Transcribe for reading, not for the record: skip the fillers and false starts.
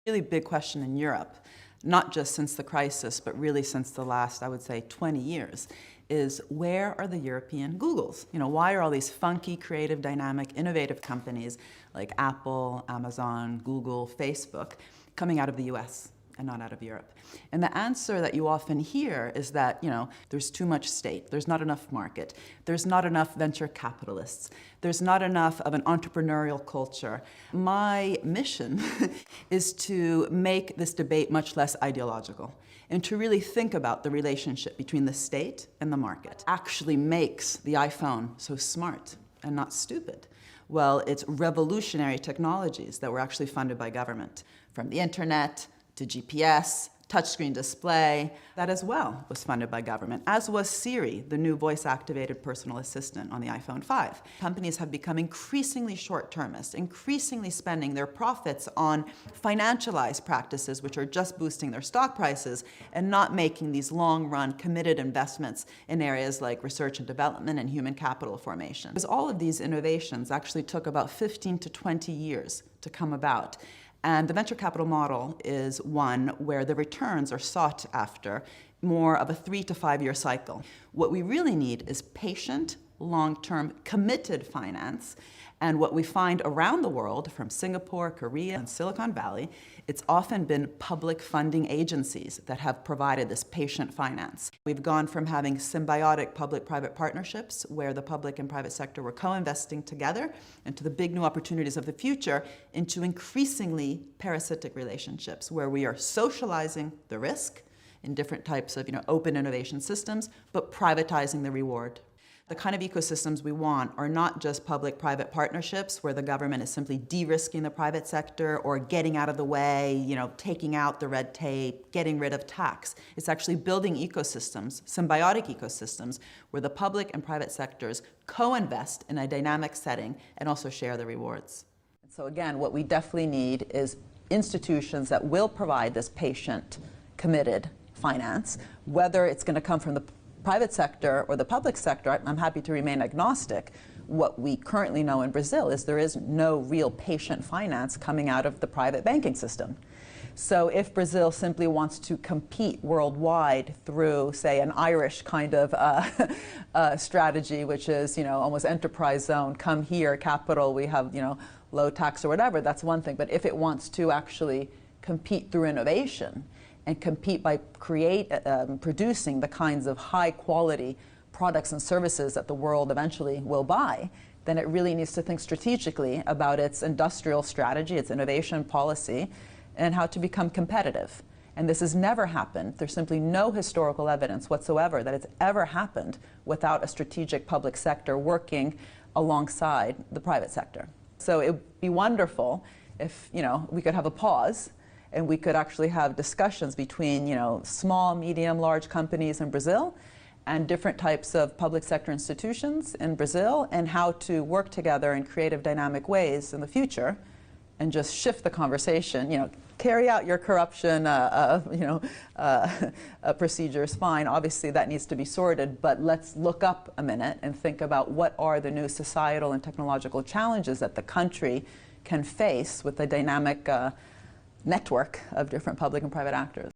Really big question in Europe, not just since the crisis, but really since the last, I would say, 20 years, is where are the European Googles? Why are all these funky, creative, dynamic, innovative companies like Apple, Amazon, Google, Facebook coming out of the US and not out of Europe? And the answer that you often hear is that, there's too much state, there's not enough market, there's not enough venture capitalists, there's not enough of an entrepreneurial culture. My mission is to make this debate much less ideological and to really think about the relationship between the state and the market. Actually makes the iPhone so smart and not stupid. Well, it's revolutionary technologies that were actually funded by government, from the internet to GPS, touchscreen display, that as well was funded by government, as was Siri, the new voice-activated personal assistant on the iPhone 5. Companies have become increasingly short-termist, increasingly spending their profits on financialized practices which are just boosting their stock prices and not making these long-run committed investments in areas like research and development and human capital formation. Because all of these innovations actually took about 15 to 20 years to come about. And the venture capital model is one where the returns are sought after more of a 3 to 5 year cycle. What we really need is patient, long-term, committed finance. And what we find around the world, from Singapore, Korea, and Silicon Valley, it's often been public funding agencies that have provided this patient finance. We've gone from having symbiotic public-private partnerships, where the public and private sector were co-investing together, into the big new opportunities of the future, into increasingly parasitic relationships, where we are socializing the risk in different types of open innovation systems, but privatizing the reward. The kind of ecosystems we want are not just public-private partnerships where the government is simply de-risking the private sector or getting out of the way, taking out the red tape, getting rid of tax. It's actually building ecosystems, symbiotic ecosystems, where the public and private sectors co-invest in a dynamic setting and also share the rewards. So again, what we definitely need is institutions that will provide this patient, committed finance, whether it's going to come from the private sector or the public sector. I'm happy to remain agnostic. What we currently know in Brazil is there is no real patient finance coming out of the private banking system. So if Brazil simply wants to compete worldwide through, say, an Irish kind of strategy, which is, almost enterprise zone, come here, capital, we have, low tax or whatever, that's one thing. But if it wants to actually compete through innovation, and compete by producing the kinds of high-quality products and services that the world eventually will buy, then it really needs to think strategically about its industrial strategy, its innovation policy, and how to become competitive. And this has never happened. There's simply no historical evidence whatsoever that it's ever happened without a strategic public sector working alongside the private sector. So it would be wonderful if we could have a pause and we could actually have discussions between small, medium, large companies in Brazil and different types of public sector institutions in Brazil, and how to work together in creative, dynamic ways in the future, and just shift the conversation. Carry out your corruption procedures, fine. Obviously, that needs to be sorted, but let's look up a minute and think about what are the new societal and technological challenges that the country can face with the dynamic network of different public and private actors.